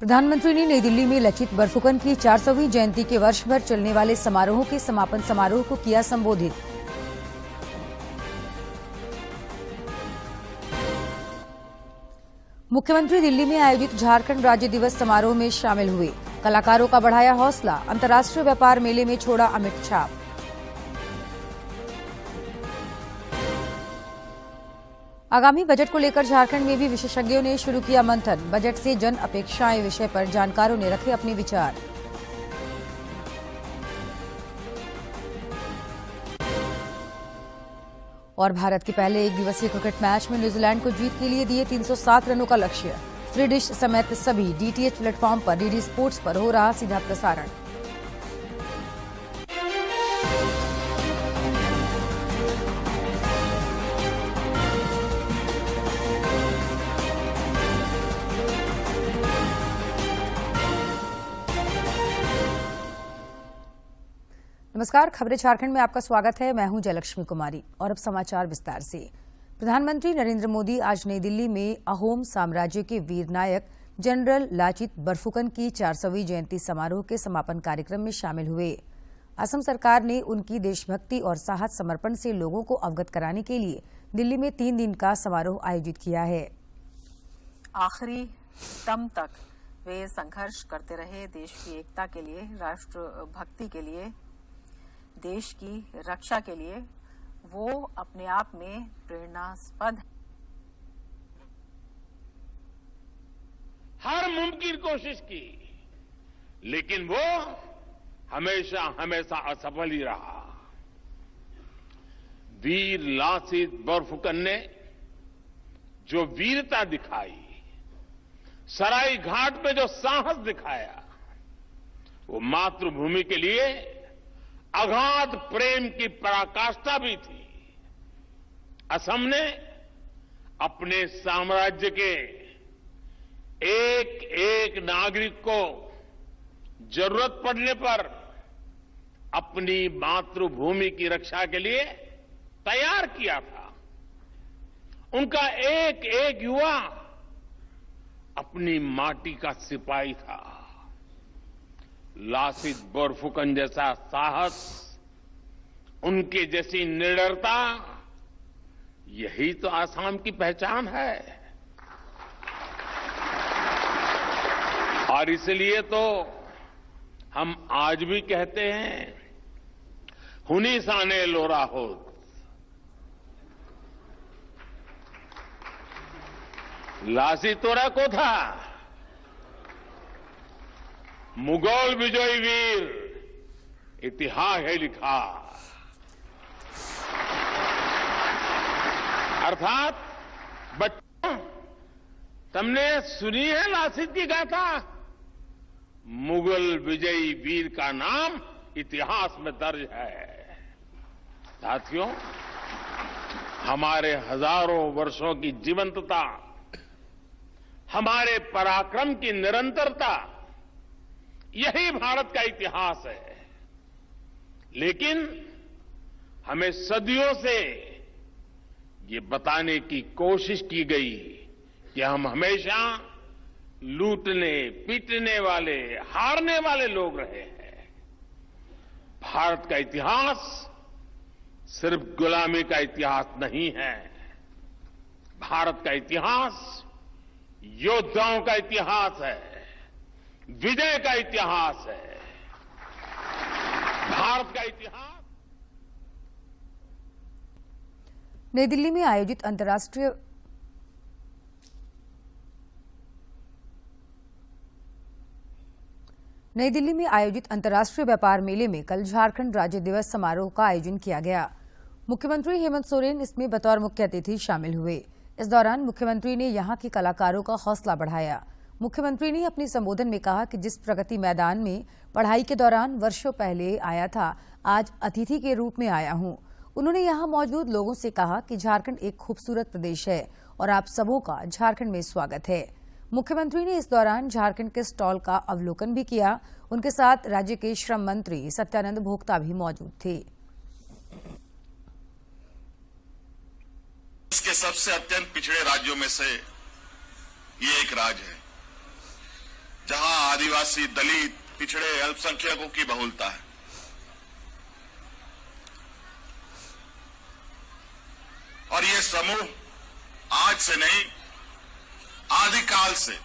प्रधानमंत्री ने नई दिल्ली में लचित बरफुकन की 400वीं जयंती के वर्ष भर चलने वाले समारोह के समापन समारोह को किया संबोधित। मुख्यमंत्री दिल्ली में आयोजित झारखंड राज्य दिवस समारोह में शामिल हुए। कलाकारों का बढ़ाया हौसला, अंतर्राष्ट्रीय व्यापार मेले में छोड़ा अमिट छाप। आगामी बजट को लेकर झारखंड में भी विशेषज्ञों ने शुरू किया मंथन। बजट से जन अपेक्षाएं विषय पर जानकारों ने रखे अपने विचार। और भारत के पहले एक दिवसीय क्रिकेट मैच में न्यूजीलैंड को जीत के लिए दिए 307 रनों का लक्ष्य। फ्री डिश समेत सभी डीटीएच प्लेटफॉर्म पर डीडी स्पोर्ट्स पर हो रहा सीधा प्रसारण। नमस्कार, खबरें झारखंड में आपका स्वागत है। मैं हूं जयलक्ष्मी कुमारी और अब समाचार विस्तार से। प्रधानमंत्री नरेंद्र मोदी आज नई दिल्ली में अहोम साम्राज्य के वीर नायक जनरल लाचित बरफुकन की 400वीं जयंती समारोह के समापन कार्यक्रम में शामिल हुए। असम सरकार ने उनकी देशभक्ति और साहस समर्पण से लोगों को अवगत कराने के लिए दिल्ली में 3 दिन का समारोह आयोजित किया है। आखिरी दम तक वे संघर्ष करते रहे, देश की एकता के लिए, राष्ट्र भक्ति के लिए, देश की रक्षा के लिए। वो अपने आप में प्रेरणास्पद है। हर मुमकिन कोशिश की, लेकिन वो हमेशा हमेशा असफल ही रहा। वीर लाचित बरफुकन ने जो वीरता दिखाई, सराय घाट पे जो साहस दिखाया, वो मातृभूमि के लिए अगाध प्रेम की पराकाष्ठा भी थी। असम ने अपने साम्राज्य के एक एक नागरिक को जरूरत पड़ने पर अपनी मातृभूमि की रक्षा के लिए तैयार किया था। उनका एक एक युवा अपनी माटी का सिपाही था। लाचित बरफुकन जैसा साहस, उनके जैसी निडरता, यही तो आसाम की पहचान है। और इसलिए तो हम आज भी कहते हैं, हुनी साने लोरा होत। लाचित तोरा को था, मुगल विजयी वीर, इतिहास है लिखा। अर्थात बच्चों, तुमने सुनी है लाचित की गाथा? मुगल विजयी वीर का नाम इतिहास में दर्ज है। साथियों, हमारे हजारों वर्षों की जीवंतता, हमारे पराक्रम की निरंतरता, यही भारत का इतिहास है। लेकिन हमें सदियों से ये बताने की कोशिश की गई कि हम हमेशा लूटने, पीटने वाले, हारने वाले लोग रहे हैं। भारत का इतिहास सिर्फ गुलामी का इतिहास नहीं है। भारत का इतिहास योद्धाओं का इतिहास है, विजय का इतिहास है। भारत का इतिहास। नई दिल्ली में आयोजित अंतर्राष्ट्रीय व्यापार मेले में कल झारखंड राज्य दिवस समारोह का आयोजन किया गया। मुख्यमंत्री हेमंत सोरेन इसमें बतौर मुख्य अतिथि शामिल हुए। इस दौरान मुख्यमंत्री ने यहां के कलाकारों का हौसला बढ़ाया। मुख्यमंत्री ने अपने संबोधन में कहा कि जिस प्रगति मैदान में पढ़ाई के दौरान वर्षों पहले आया था, आज अतिथि के रूप में आया हूं। उन्होंने यहां मौजूद लोगों से कहा कि झारखंड एक खूबसूरत प्रदेश है और आप सबों का झारखंड में स्वागत है। मुख्यमंत्री ने इस दौरान झारखंड के स्टॉल का अवलोकन भी किया। उनके साथ राज्य के श्रम मंत्री सत्यानंद भोक्ता भी मौजूद थे। देश के सबसे अत्यंत पिछड़े राज्यों में से ये एक राज्य है। जहां आदिवासी, दलित, पिछड़े, अल्पसंख्यकों की बहुलता है। और ये समूह आज से नहीं, आदिकाल से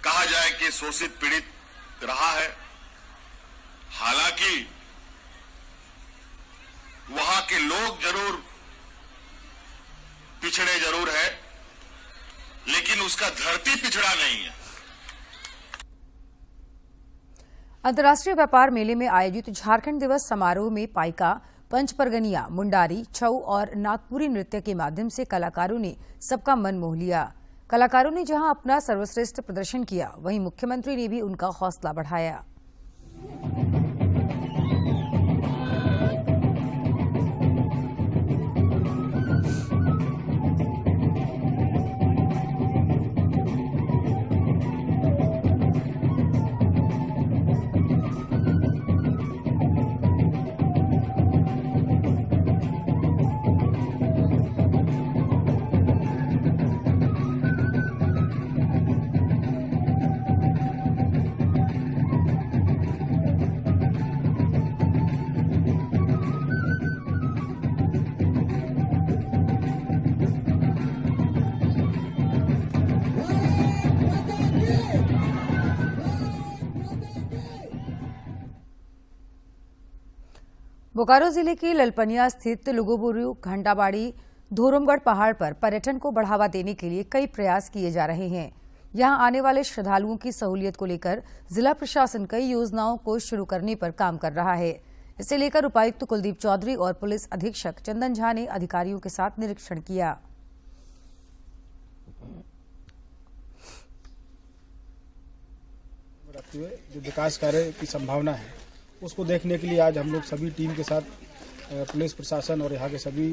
कहा जाए कि शोषित पीड़ित रहा है। हालांकि वहां के लोग जरूर पिछड़े जरूर है, लेकिन उसका धरती पिछड़ा नहीं है। अंतर्राष्ट्रीय व्यापार मेले में आयोजित झारखंड दिवस समारोह में पाइका, पंचपरगनिया, मुंडारी, छऊ और नागपुरी नृत्य के माध्यम से कलाकारों ने सबका मन मोह लिया। कलाकारों ने जहां अपना सर्वश्रेष्ठ प्रदर्शन किया, वहीं मुख्यमंत्री ने भी उनका हौसला बढ़ाया। बोकारो जिले के ललपनिया स्थित लुगुबुरु, घंटाबाड़ी, धोरमगढ़ पहाड़ पर पर्यटन को बढ़ावा देने के लिए कई प्रयास किए जा रहे हैं। यहां आने वाले श्रद्धालुओं की सहूलियत को लेकर जिला प्रशासन कई योजनाओं को शुरू करने पर काम कर रहा है। इसे लेकर उपायुक्त कुलदीप चौधरी और पुलिस अधीक्षक चंदन झा ने अधिकारियों के साथ निरीक्षण किया। रखते हुए जो विकास कार्य की संभावना है उसको देखने के लिए आज हम लोग सभी टीम के साथ पुलिस प्रशासन और यहाँ के सभी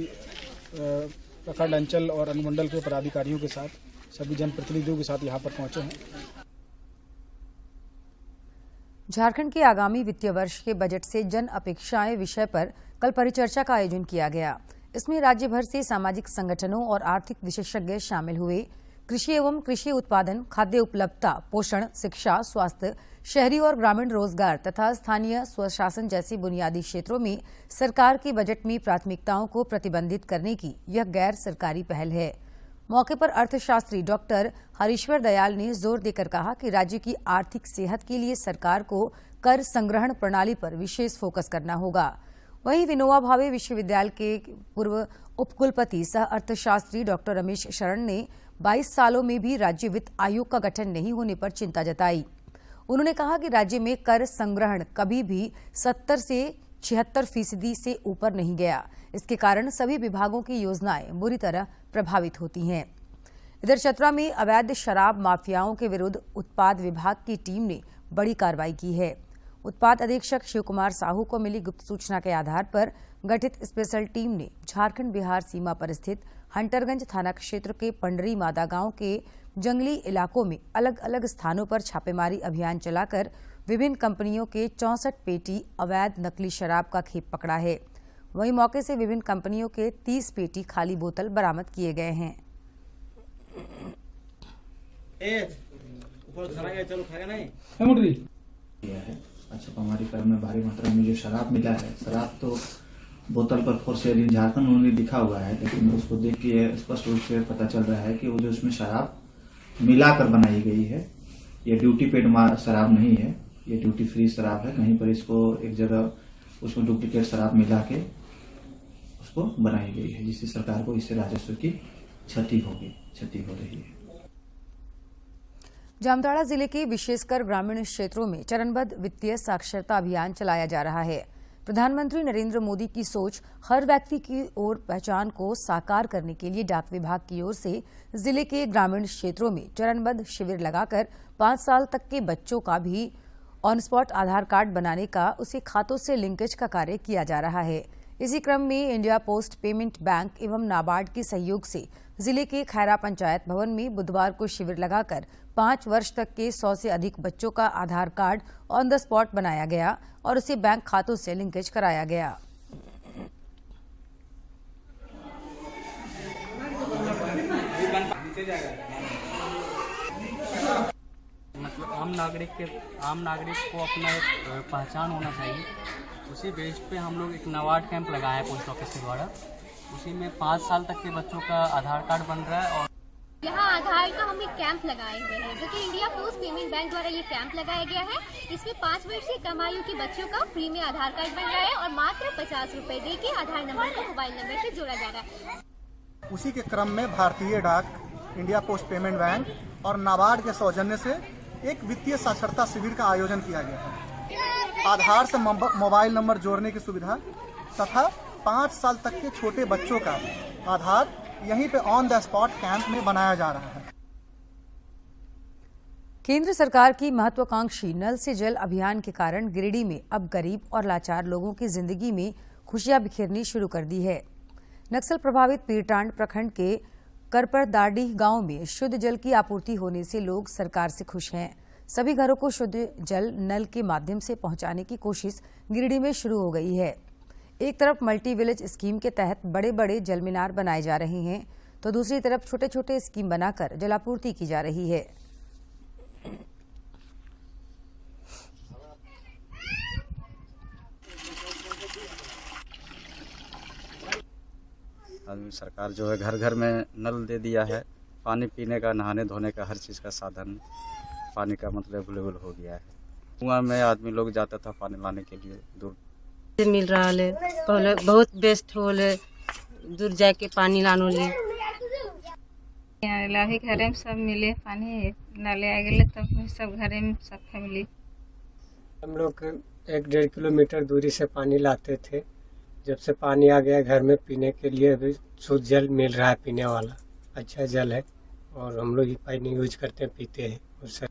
प्रखंड, अंचल और अनुमंडल के पदाधिकारियों के साथ, सभी जनप्रतिनिधियों के साथ यहाँ पर पहुंचे हैं। झारखंड के आगामी वित्तीय वर्ष के बजट से जन अपेक्षाएं विषय पर कल परिचर्चा का आयोजन किया गया। इसमें राज्य भर से सामाजिक संगठनों और आर्थिक विशेषज्ञ शामिल हुए। कृषि एवं कृषि उत्पादन, खाद्य उपलब्धता, पोषण, शिक्षा, स्वास्थ्य, शहरी और ग्रामीण रोजगार तथा स्थानीय स्वशासन जैसे बुनियादी क्षेत्रों में सरकार के बजट में प्राथमिकताओं को प्रतिबंधित करने की यह गैर सरकारी पहल है। मौके पर अर्थशास्त्री डॉक्टर हरीश्वर दयाल ने जोर देकर कहा कि राज्य की आर्थिक सेहत के लिए सरकार को कर संग्रहण प्रणाली पर विशेष फोकस करना होगा। वहीं विनोबा भावे विश्वविद्यालय के पूर्व उपकुलपति सह अर्थशास्त्री डॉक्टर रमेश शरण ने 22 सालों में भी राज्य वित्त आयोग का गठन नहीं होने पर चिंता जताई। उन्होंने कहा कि राज्य में कर संग्रहण कभी भी 70 से 76% से ऊपर नहीं गया। इसके कारण सभी विभागों की योजनाएं बुरी तरह प्रभावित होती हैं। इधर चतरा में अवैध शराब माफियाओं के विरुद्ध उत्पाद विभाग की टीम ने बड़ी कार्रवाई की है। उत्पाद अधीक्षक शिव कुमार साहू को मिली गुप्त सूचना के आधार पर गठित स्पेशल टीम ने झारखंड बिहार सीमा पर स्थित हंटरगंज थाना क्षेत्र के पंडरी मादा गांव के जंगली इलाकों में अलग अलग स्थानों पर छापेमारी अभियान चलाकर विभिन्न कंपनियों के 64 पेटी अवैध नकली शराब का खेप पकड़ा है। वहीं मौके से विभिन्न कंपनियों के 30 पेटी खाली बोतल बरामद किए गए हैं। छापामारी कर में भारी मात्रा में जो शराब मिला है, शराब तो बोतल पर फॉर सेल इन झारखंड उन्होंने लिखा हुआ है, लेकिन उसको देख के स्पष्ट रूप से पता चल रहा है कि वो जो उसमें शराब मिलाकर बनाई गई है, ये ड्यूटी पेड शराब नहीं है, ये ड्यूटी फ्री शराब है। कहीं पर इसको एक जगह उसमें डुप्लीकेट शराब मिला के उसको बनाई गई है, जिससे सरकार को इससे राजस्व की क्षति हो रही है। जामताड़ा जिले के विशेषकर ग्रामीण क्षेत्रों में चरणबद्ध वित्तीय साक्षरता अभियान चलाया जा रहा है। प्रधानमंत्री नरेंद्र मोदी की सोच हर व्यक्ति की ओर पहचान को साकार करने के लिए डाक विभाग की ओर से जिले के ग्रामीण क्षेत्रों में चरणबद्ध शिविर लगाकर 5 साल तक के बच्चों का भी ऑन स्पॉट आधार कार्ड बनाने का, उसे खातों से लिंकेज का कार्य किया जा रहा है। इसी क्रम में इंडिया पोस्ट पेमेंट बैंक एवं नाबार्ड के सहयोग से जिले के खैरा पंचायत भवन में बुधवार को शिविर लगाकर 5 वर्ष तक के 100 से अधिक बच्चों का आधार कार्ड ऑन द स्पॉट बनाया गया और उसे बैंक खातों से लिंकेज कराया गया। आम नागरिक को अपना एक पहचान होना चाहिए। उसी बेस पे हम लोग एक नाबार्ड कैंप लगाया है पोस्ट ऑफिस के द्वारा। उसी में 5 साल तक के बच्चों का आधार कार्ड बन रहा है। और यहाँ आधार का हम एक कैंप लगाए हुए हैं, जो कि इंडिया पोस्ट पेमेंट बैंक द्वारा ये कैंप लगाया गया है। इसमें 5 वर्ष से कम आयु के बच्चों का फ्री में आधार कार्ड बन रहा है और मात्र 50 रुपए दे के आधार नंबर को मोबाइल नंबर से जोड़ा जा रहा है। उसी के क्रम में भारतीय डाक, इंडिया पोस्ट पेमेंट बैंक और नाबार्ड के सौजन्य से एक वित्तीय साक्षरता शिविर का आयोजन किया गया है। आधार से मोबाइल नंबर जोड़ने की सुविधा तथा 5 साल तक के छोटे बच्चों का आधार यहीं पे ऑन द स्पॉट कैंप में बनाया जा रहा है। केंद्र सरकार की महत्वाकांक्षी नल से जल अभियान के कारण गिरिडीह में अब गरीब और लाचार लोगों की जिंदगी में खुशियां बिखेरनी शुरू कर दी है। नक्सल प्रभावित पीरटांड प्रखंड के करपरदाडीह गांव में शुद्ध जल की आपूर्ति होने से लोग सरकार से खुश हैं। सभी घरों को शुद्ध जल नल के माध्यम से पहुंचाने की कोशिश गिरिडीह में शुरू हो गई है। एक तरफ मल्टी विलेज स्कीम के तहत बड़े बड़े जल मीनार बनाए जा रहे हैं, तो दूसरी तरफ छोटे छोटे स्कीम बनाकर जलापूर्ति की जा रही है। सरकार जो है घर घर में नल दे दिया है। पानी पीने का, नहाने धोने का, हर चीज़ का साधन पानी का मतलब अवेलेबल हो गया है। कुआं में आदमी लोग जाता था पानी लाने के लिए, दूर मिल रहा है। पहले बहुत बेस्ट हो दूर जाके पानी लानो ले लाही घरे में सब मिले पानी नाले आ गए तब सब घरे में सब फैमिली। हम लोग 1-1.5 किलोमीटर दूरी से पानी लाते थे। जब से पानी आ गया घर में पीने के लिए अभी शुद्ध जल मिल रहा है, पीने वाला अच्छा जल है और हम लोग ही पानी यूज करते हैं, पीते हैं उससे।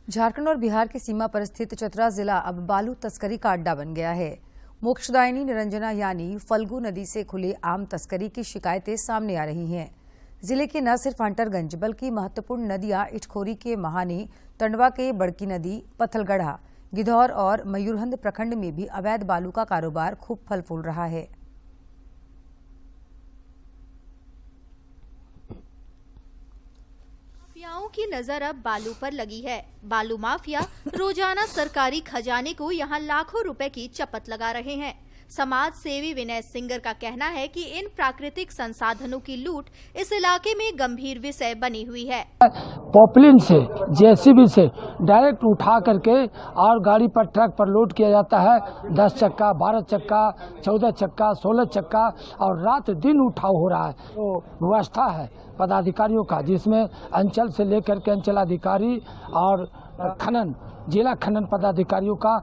झारखंड और बिहार की सीमा पर स्थित चतरा जिला अब बालू तस्करी का अड्डा बन गया है। मोक्षदायिनी निरंजना यानी फल्गु नदी से खुले आम तस्करी की शिकायतें सामने आ रही हैं। जिले के न सिर्फ हंटरगंज बल्कि महत्वपूर्ण नदियां इटखोरी के महानी, टंडवा के बड़की नदी, पत्थलगढ़ा, गिधौर और मयूरहंद प्रखंड में भी अवैध बालू का कारोबार खूब फल फूल रहा है। माफियाओं की नजर अब बालू पर लगी है। बालू माफिया रोजाना सरकारी खजाने को यहां लाखों रुपए की चपत लगा रहे हैं। समाज सेवी विनय सिंगर का कहना है कि इन प्राकृतिक संसाधनों की लूट इस इलाके में गंभीर विषय बनी हुई है। पॉपलिन से, जेसीबी से डायरेक्ट उठा करके और गाड़ी पर, ट्रक पर लोड किया जाता है। 10 चक्का, 12 चक्का, 14 चक्का, 16 चक्का और रात दिन उठाव हो रहा है। तो व्यवस्था है पदाधिकारियों का, जिसमें अंचल से लेकर के अंचल अधिकारी और खनन, जिला खनन पदाधिकारियों का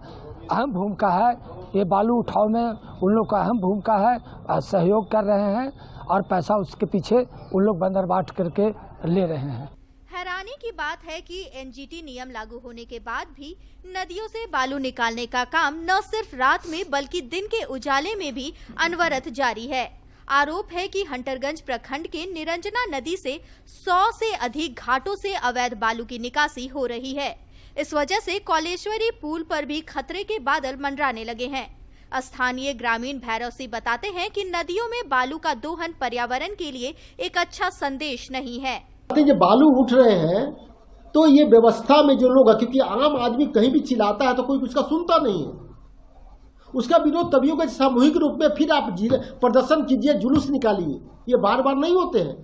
अहम भूमिका है। ये बालू उठाव में उन लोग का अहम भूमिका है, सहयोग कर रहे हैं और पैसा उसके पीछे उन लोग बंदर बाट करके ले रहे हैं। हैरानी की बात है कि एनजीटी नियम लागू होने के बाद भी नदियों से बालू निकालने का काम न सिर्फ रात में बल्कि दिन के उजाले में भी अनवरत जारी है। आरोप है कि हंटरगंज प्रखंड के निरंजना नदी से 100 से अधिक घाटों से अवैध बालू की निकासी हो रही है। इस वजह से कौलेश्वरी पुल पर भी खतरे के बादल मंडराने लगे हैं। स्थानीय ग्रामीण भैरव सिंह बताते हैं कि नदियों में बालू का दोहन पर्यावरण के लिए एक अच्छा संदेश नहीं है। ये बालू उठ रहे हैं तो ये व्यवस्था में जो लोग, क्योंकि आम आदमी कहीं भी चिल्लाता है तो कोई उसका सुनता नहीं है। उसका विरोध तभी होगा सामूहिक रूप में फिर आप प्रदर्शन कीजिए, जुलूस निकालिए। ये बार बार नहीं होते हैं।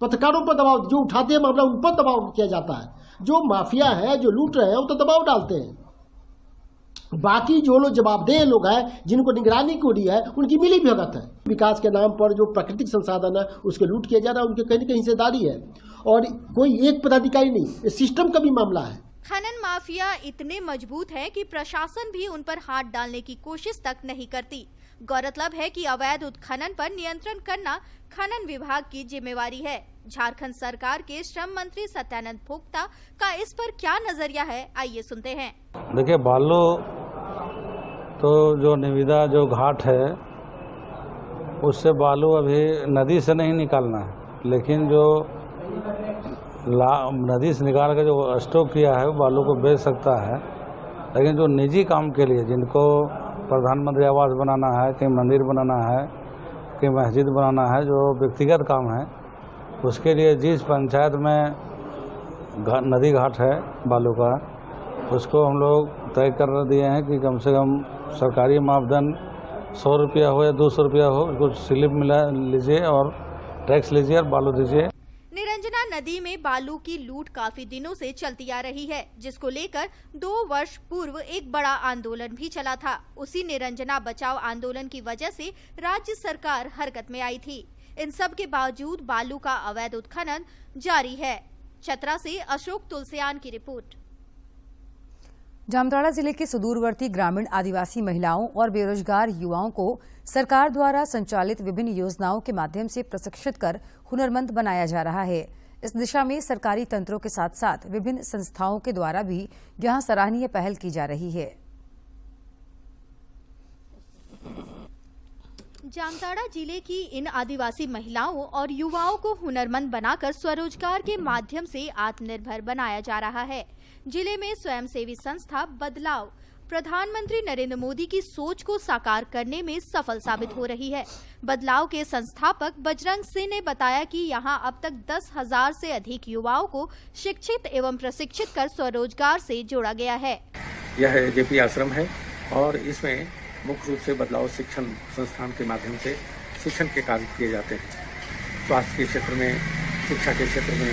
पत्रकारों पर दबाव, जो उठाते हैं मामला उन पर दबाव किया जाता है। जो माफिया है, जो लूट रहे हैं, वो तो दबाव डालते हैं। बाकी जो लोग जवाबदेह लोग हैं, जिनको निगरानी को दी है, उनकी मिली भगत है। विकास के नाम पर जो प्राकृतिक संसाधन है उसके लूट किया जा रहा है, उनके कहीं न कहीं हिस्सेदारी है और कोई एक पदाधिकारी नहीं, ये सिस्टम का भी मामला है। खनन माफिया इतने मजबूत है कि प्रशासन भी उन पर हाथ डालने की कोशिश तक नहीं करती। गौरतलब है कि अवैध उत्खनन पर नियंत्रण करना खनन विभाग की जिम्मेवारी है। झारखंड सरकार के श्रम मंत्री सत्यानंद भोक्ता का इस पर क्या नजरिया है, आइए सुनते हैं। देखिए, बालू तो जो निविदा जो घाट है उससे बालू अभी नदी से नहीं निकालना है, लेकिन जो नदी से निकाल के जो स्टॉक किया है वो बालू को बेच सकता है। लेकिन जो निजी काम के लिए, जिनको प्रधानमंत्री आवास बनाना है, कहीं मंदिर बनाना है, कहीं मस्जिद बनाना है, जो व्यक्तिगत काम है, उसके लिए जिस पंचायत में नदी घाट है बालू का, उसको हम लोग तय कर दिए हैं कि कम से कम सरकारी मापदंड 100 रुपया हो या 200 रुपया हो, कुछ स्लिप मिला लीजिए और टैक्स लीजिए और बालू दीजिए। निरंजना नदी में बालू की लूट काफी दिनों से चलती आ रही है, जिसको लेकर 2 वर्ष पूर्व एक बड़ा आंदोलन भी चला था। उसी निरंजना बचाओ आंदोलन की वजह से राज्य सरकार हरकत में आई थी। इन सब के बावजूद बालू का अवैध उत्खनन जारी है। चतरा से अशोक तुलसियान की रिपोर्ट। जामताड़ा जिले के सुदूरवर्ती ग्रामीण आदिवासी महिलाओं और बेरोजगार युवाओं को सरकार द्वारा संचालित विभिन्न योजनाओं के माध्यम से प्रशिक्षित कर हुनरमंद बनाया जा रहा है। इस दिशा में सरकारी तंत्रों के साथ साथ विभिन्न संस्थाओं के द्वारा भी यहां सराहनीय पहल की जा रही है। जामताड़ा जिले की इन आदिवासी महिलाओं और युवाओं को हुनरमंद बनाकर स्वरोजगार के माध्यम से आत्मनिर्भर बनाया जा रहा है। जिले में स्वयंसेवी संस्था बदलाव प्रधानमंत्री नरेंद्र मोदी की सोच को साकार करने में सफल साबित हो रही है। बदलाव के संस्थापक बजरंग सिंह ने बताया कि यहां अब तक 10,000 से अधिक युवाओं को शिक्षित एवं प्रशिक्षित कर स्वरोजगार से जोड़ा गया है। यह जेपी आश्रम है और इसमें मुख्य रूप से बदलाव शिक्षण संस्थान के माध्यम से शिक्षण के कार्य किए जाते हैं। स्वास्थ्य के क्षेत्र में, शिक्षा के क्षेत्र में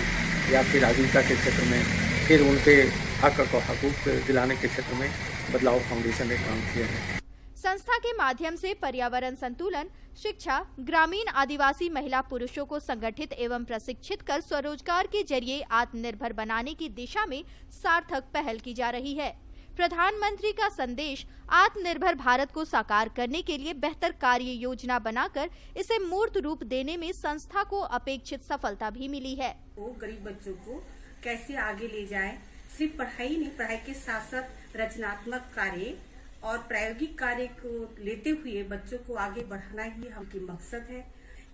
या फिर आजीविका के क्षेत्र में, फिर उनके हक को हकूक दिलाने के क्षेत्र में बदलाव फाउंडेशन ने काम किया है। संस्था के माध्यम से पर्यावरण संतुलन, शिक्षा, ग्रामीण आदिवासी महिला पुरुषों को संगठित एवं प्रशिक्षित कर स्वरोजगार के जरिए आत्मनिर्भर बनाने की दिशा में सार्थक पहल की जा रही है। प्रधानमंत्री का संदेश आत्मनिर्भर भारत को साकार करने के लिए बेहतर कार्य योजना बनाकर इसे मूर्त रूप देने में संस्था को अपेक्षित सफलता भी मिली है। वो गरीब बच्चों को कैसे आगे ले जाएं, सिर्फ पढ़ाई नहीं, पढ़ाई के साथ साथ रचनात्मक कार्य और प्रायोगिक कार्य को लेते हुए बच्चों को आगे बढ़ाना ही हमकी मकसद है।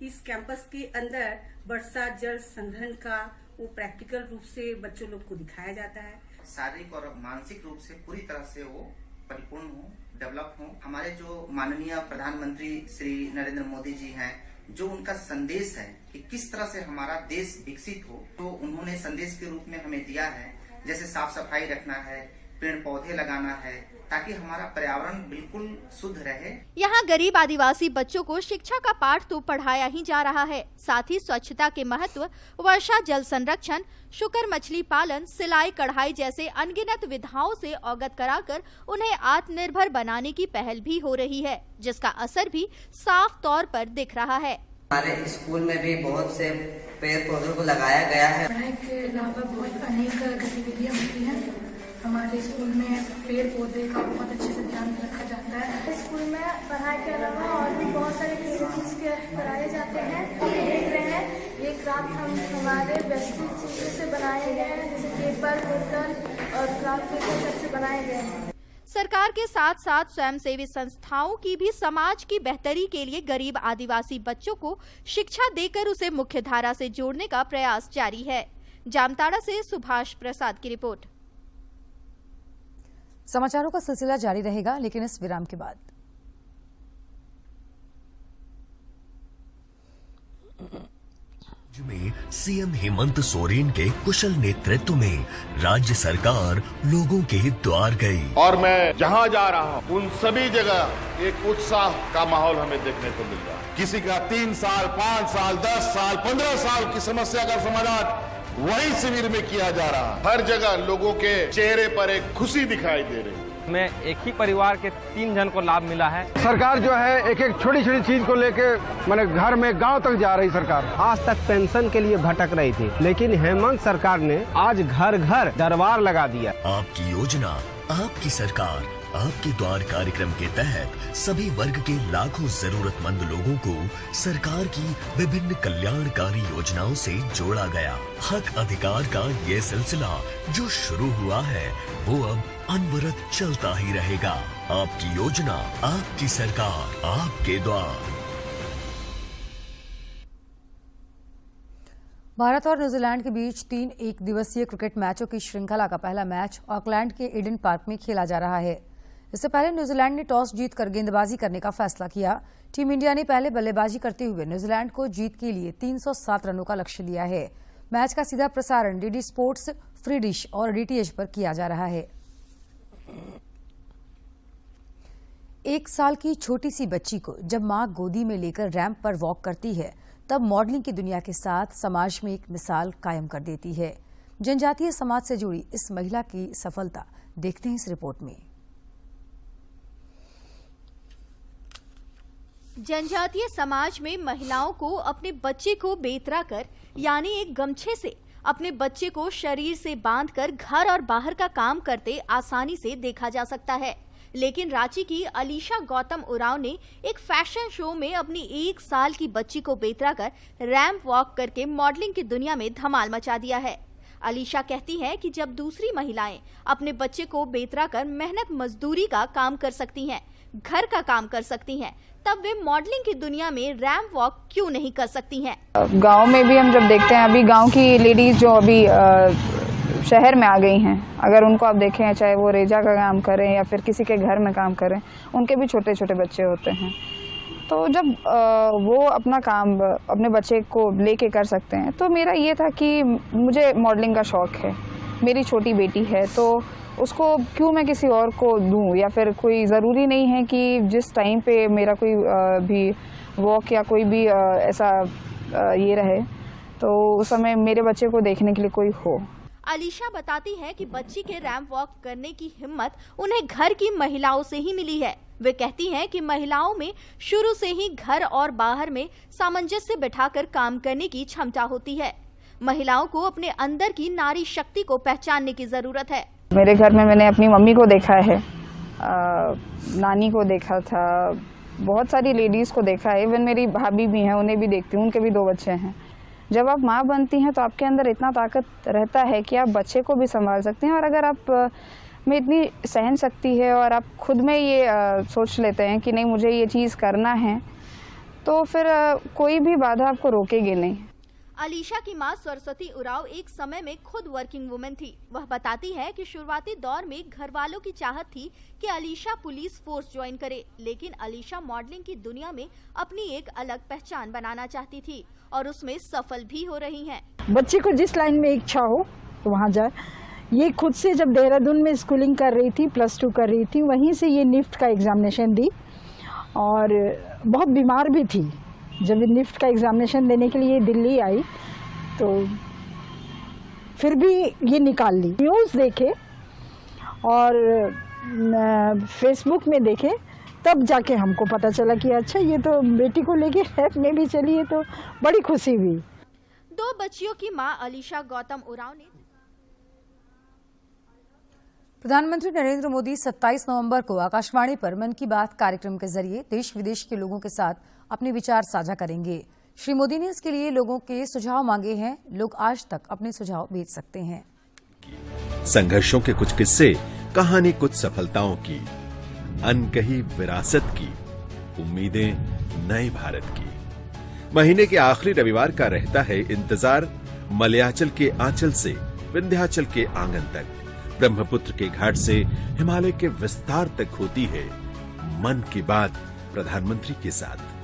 इस कैंपस के अंदर वर्षा जल संग्रहण का वो प्रैक्टिकल रूप से बच्चों लोग को दिखाया जाता है। शारीरिक और मानसिक रूप से पूरी तरह से वो परिपूर्ण हो, डेवलप हो। हमारे जो माननीय प्रधानमंत्री श्री नरेंद्र मोदी जी हैं, जो उनका संदेश है कि किस तरह से हमारा देश विकसित हो, तो उन्होंने संदेश के रूप में हमें दिया है। जैसे साफ सफाई रखना है, पेड़ पौधे लगाना है, ताकि हमारा पर्यावरण बिल्कुल शुद्ध रहे। यहाँ गरीब आदिवासी बच्चों को शिक्षा का पाठ तो पढ़ाया ही जा रहा है, साथ ही स्वच्छता के महत्व, वर्षा जल संरक्षण, शुकर मछली पालन, सिलाई कढ़ाई जैसे अनगिनत विधाओं से अवगत कराकर उन्हें आत्मनिर्भर बनाने की पहल भी हो रही है, जिसका असर भी साफ तौर पर दिख रहा है। हमारे स्कूल में भी बहुत से पेड़ पौधों को लगाया गया है। पढ़ाई के अलावा बहुत अनेक गतिविधियाँ होती हैं। हमारे स्कूल में पेड़ पौधे का बहुत अच्छे से ध्यान रखा जाता है। स्कूल में पढ़ाई के अलावा और भी बहुत सारे एक्टिविटीज कराए जाते हैं। देख रहे हैं ये क्राफ्ट हम हमारे वेस्टेज चीजों से बनाए गए हैं, जैसे पेपर, बोतल और क्राफ्ट पेपर सबसे बनाए गए हैं। सरकार के साथ साथ स्वयंसेवी संस्थाओं की भी समाज की बेहतरी के लिए गरीब आदिवासी बच्चों को शिक्षा देकर उसे मुख्य धारा से जोड़ने का प्रयास जारी है। जामताड़ा से सुभाष प्रसाद की रिपोर्ट। समाचारों का सिलसिला जारी रहेगा, लेकिन इस विराम के बाद। में सीएम हेमंत सोरेन के कुशल नेतृत्व में राज्य सरकार लोगों के द्वार गई और मैं जहां जा रहा हूं उन सभी जगह एक उत्साह का माहौल हमें देखने को मिल रहा है। किसी का 3 साल, 5 साल, 10 साल, 15 साल की समस्या का समाधान वही शिविर में किया जा रहा है। हर जगह लोगों के चेहरे पर एक खुशी दिखाई दे रही है। में एक ही परिवार के 3 जन को लाभ मिला है। सरकार जो है एक एक छोटी छोटी चीज को लेके मैंने घर में गांव तक जा रही सरकार। आज तक पेंशन के लिए भटक रही थी, लेकिन हेमंत सरकार ने आज घर घर दरबार लगा दिया। आपकी योजना, आपकी सरकार, आपके द्वार कार्यक्रम के तहत सभी वर्ग के लाखों जरूरतमंद लोगों को सरकार की विभिन्न कल्याणकारी योजनाओं से जोड़ा गया। हक अधिकार का ये सिलसिला जो शुरू हुआ है वो अब अनवरत चलता ही रहेगा। आपकी योजना, आपकी सरकार, आपके द्वार। भारत और न्यूजीलैंड के बीच 3 एक दिवसीय क्रिकेट मैचों की श्रृंखला का पहला मैच ऑकलैंड के ईडन पार्क में खेला जा रहा है। इससे पहले न्यूजीलैंड ने टॉस जीतकर गेंदबाजी करने का फैसला किया। टीम इंडिया ने पहले बल्लेबाजी करते हुए न्यूजीलैंड को जीत के लिए 307 रनों का लक्ष्य दिया है। मैच का सीधा प्रसारण डीडी स्पोर्ट्स फ्री डिश और डीटीएच पर किया जा रहा है। 1 साल की छोटी सी बच्ची को जब मां गोदी में लेकर रैंप पर वॉक करती है, तब मॉडलिंग की दुनिया के साथ समाज में एक मिसाल कायम कर देती है। जनजातीय समाज से जुड़ी इस महिला की सफलता देखते हैं इस रिपोर्ट में। जनजातीय समाज में महिलाओं को अपने बच्चे को बेतरा कर यानी एक गमछे से अपने बच्चे को शरीर से बांधकर घर और बाहर का काम करते आसानी से देखा जा सकता है। लेकिन रांची की अलीशा गौतम उरांव ने एक फैशन शो में अपनी 1 साल की बच्ची को बेतरा कर रैंप वॉक करके मॉडलिंग की दुनिया में धमाल मचा दिया है। अलीशा कहती है कि जब दूसरी महिलाएं अपने बच्चे को बेतरा कर मेहनत मजदूरी का काम कर सकती हैं, घर का काम कर सकती हैं, तब वे मॉडलिंग की दुनिया में रैंप वॉक क्यों नहीं कर सकती हैं? गांव में भी हम जब देखते हैं, अभी गांव की लेडीज जो अभी शहर में आ गई हैं, अगर उनको आप देखें, चाहे वो रेजा का काम करें या फिर किसी के घर में काम करें, उनके भी छोटे छोटे बच्चे होते हैं। तो जब वो अपना काम अपने बच्चे को लेके कर सकते हैं, तो मेरा ये था कि मुझे मॉडलिंग का शौक है, मेरी छोटी बेटी है, तो उसको क्यों मैं किसी और को दूं, या फिर कोई ज़रूरी नहीं है कि जिस टाइम पे मेरा कोई भी वॉक या कोई भी ऐसा ये रहे, तो उस समय मेरे बच्चे को देखने के लिए कोई हो। अलीशा बताती है कि बच्ची के रैंप वॉक करने की हिम्मत उन्हें घर की महिलाओं से ही मिली है। वे कहती हैं कि महिलाओं में शुरू से ही घर और बाहर में सामंजस्य बिठाकर काम करने की क्षमता होती है। महिलाओं को अपने अंदर की नारी शक्ति को पहचानने की जरूरत है। मेरे घर में मैंने अपनी मम्मी को देखा है, नानी को देखा था, बहुत सारी लेडीज को देखा है, इवन मेरी भाभी भी हैं, उन्हें भी देखती हूँ, उनके भी 2 बच्चे हैं। जब आप माँ बनती हैं तो आपके अंदर इतना ताकत रहता है कि आप बच्चे को भी संभाल सकते हैं, और अगर आप में इतनी सहन शक्ति है और आप खुद में ये सोच लेते हैं कि नहीं मुझे ये चीज़ करना है, तो फिर कोई भी बाधा आपको रोकेगी नहीं। अलीशा की मां सरस्वती उरांव एक समय में खुद वर्किंग वुमेन थी। वह बताती है कि शुरुआती दौर में घर वालों की चाहत थी कि अलीशा पुलिस फोर्स ज्वाइन करे, लेकिन अलीशा मॉडलिंग की दुनिया में अपनी एक अलग पहचान बनाना चाहती थी और उसमें सफल भी हो रही हैं। बच्चे को जिस लाइन में इच्छा हो तो वहाँ जाए। ये खुद से जब देहरादून में स्कूलिंग कर रही थी, +2 कर रही थी, वहीं से ये निफ्ट का एग्जामिनेशन दी, और बहुत बीमार भी थी। जब निफ्ट का एग्जामिनेशन देने के लिए दिल्ली आई तो फिर भी ये निकाल ली। न्यूज़ देखे और फेसबुक में देखे, तब जाके हमको पता चला कि अच्छा ये तो बेटी को लेके रैंप में भी चली है, तो बड़ी खुशी हुई। 2 बच्चियों की मां अलीशा गौतम उरांव ने प्रधानमंत्री नरेंद्र मोदी 27 नवंबर को आकाशवाणी पर मन की बात कार्यक्रम के जरिए देश विदेश के लोगों के साथ अपने विचार साझा करेंगे। श्री मोदी ने इसके लिए लोगों के सुझाव मांगे हैं। लोग आज तक अपने सुझाव भेज सकते हैं। संघर्षों के कुछ किस्से, कहानी कुछ सफलताओं की, अनकही विरासत की, उम्मीदें नए भारत की। महीने के आखिरी रविवार का रहता है इंतजार। मलयाचल के आंचल से विंध्याचल के आंगन तक, ब्रह्मपुत्र के घाट से हिमालय के विस्तार तक होती है मन की बात प्रधानमंत्री के साथ।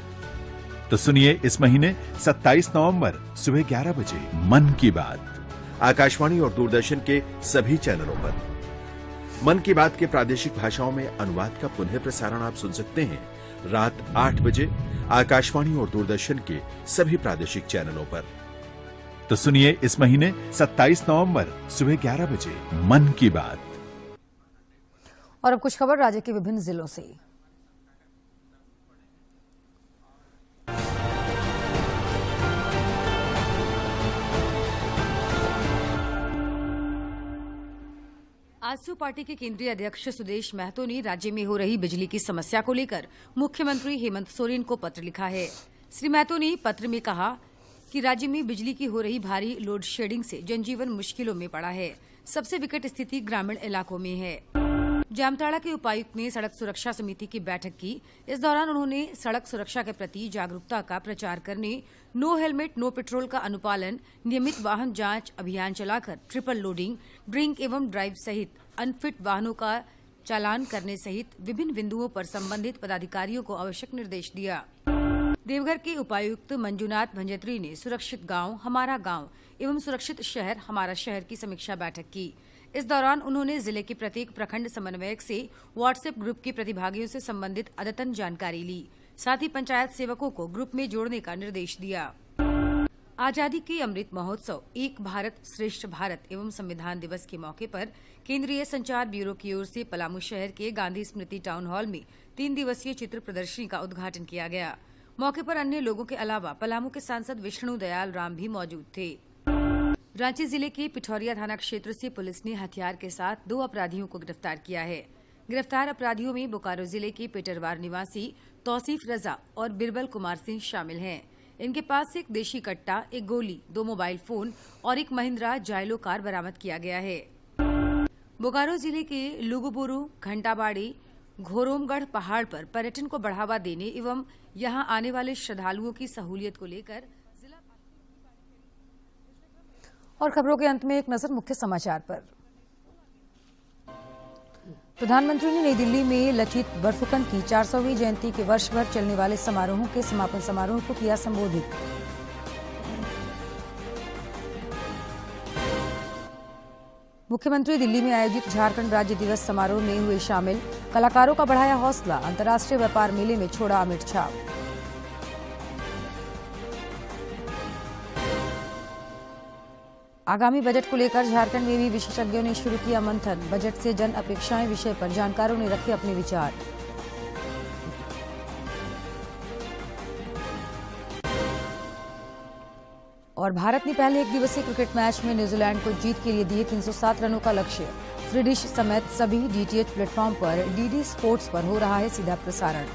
तो सुनिए इस महीने 27 नवंबर सुबह 11 बजे मन की बात आकाशवाणी और दूरदर्शन के सभी चैनलों पर। मन की बात के प्रादेशिक भाषाओं में अनुवाद का पुनः प्रसारण आप सुन सकते हैं रात 8 बजे आकाशवाणी और दूरदर्शन के सभी प्रादेशिक चैनलों पर। तो सुनिए इस महीने 27 नवंबर सुबह 11 बजे मन की बात। और अब कुछ खबर राज्य के विभिन्न जिलों से। आजसू पार्टी के केंद्रीय अध्यक्ष सुदेश महतो ने राज्य में हो रही बिजली की समस्या को लेकर मुख्यमंत्री हेमंत सोरेन को पत्र लिखा है। श्री महतो ने पत्र में कहा कि राज्य में बिजली की हो रही भारी लोड शेडिंग से जनजीवन मुश्किलों में पड़ा है। सबसे विकट स्थिति ग्रामीण इलाकों में है। जामताड़ा के उपायुक्त ने सड़क सुरक्षा समिति की बैठक की। इस दौरान उन्होंने सड़क सुरक्षा के प्रति जागरूकता का प्रचार करने, नो हेलमेट नो पेट्रोल का अनुपालन, नियमित वाहन जांच अभियान चलाकर ट्रिपल लोडिंग, ड्रिंक एवं ड्राइव सहित अनफिट वाहनों का चालान करने सहित विभिन्न बिंदुओं पर संबंधित पदाधिकारियों को आवश्यक निर्देश दिया। देवघर के उपायुक्त मंजुनाथ भंजत्री ने सुरक्षित गांव हमारा गांव एवं सुरक्षित शहर हमारा शहर की समीक्षा बैठक की। इस दौरान उन्होंने जिले के प्रत्येक प्रखंड समन्वयक से व्हाट्सएप ग्रुप के प्रतिभागियों से संबंधित अद्यतन जानकारी ली। साथ ही पंचायत सेवकों को ग्रुप में जोड़ने का निर्देश दिया। आजादी के अमृत महोत्सव एक भारत श्रेष्ठ भारत एवं संविधान दिवस के मौके पर केंद्रीय संचार ब्यूरो की ओर से पलामू शहर के गांधी स्मृति टाउन हॉल में 3 दिवसीय चित्र प्रदर्शनी का उद्घाटन किया गया। मौके पर अन्य लोगों के अलावा पलामू के सांसद विष्णु दयाल राम भी मौजूद थे। रांची जिले के पिठौरिया थाना क्षेत्र से पुलिस ने हथियार के साथ 2 अपराधियों को गिरफ्तार किया है। गिरफ्तार अपराधियों में बोकारो जिले के पेटरवार निवासी तौसीफ रजा और बिरबल कुमार सिंह शामिल हैं। इनके पास से एक देशी कट्टा, एक गोली, 2 मोबाइल फोन और एक महिंद्रा जायलो कार बरामद किया गया है। बोकारो जिले के लुगुबुरु, घंटाबाड़ी, घोरोमगढ़ पहाड़ पर पर्यटन को बढ़ावा देने एवं यहां आने वाले श्रद्धालुओं की सहूलियत को लेकर और खबरों के अंत में एक नजर मुख्य समाचार पर। प्रधानमंत्री ने नई दिल्ली में लचित बरफुकन की 400वीं जयंती के वर्ष भर चलने वाले समारोहों के समापन समारोह को किया संबोधित। मुख्यमंत्री दिल्ली में आयोजित झारखंड राज्य दिवस समारोह में हुए शामिल, कलाकारों का बढ़ाया हौसला, अंतर्राष्ट्रीय व्यापार मेले में छोड़ा अमिट छाप। आगामी बजट को लेकर झारखंड में भी विशेषज्ञों ने शुरू किया मंथन। बजट से जन अपेक्षाएं विषय पर जानकारों ने रखे अपने विचार। और भारत ने पहले 1 दिवसीय क्रिकेट मैच में न्यूजीलैंड को जीत के लिए दिए 307 रनों का लक्ष्य। फ्री डिश समेत सभी डीटीएच प्लेटफॉर्म पर डीडी स्पोर्ट्स पर हो रहा है सीधा प्रसारण।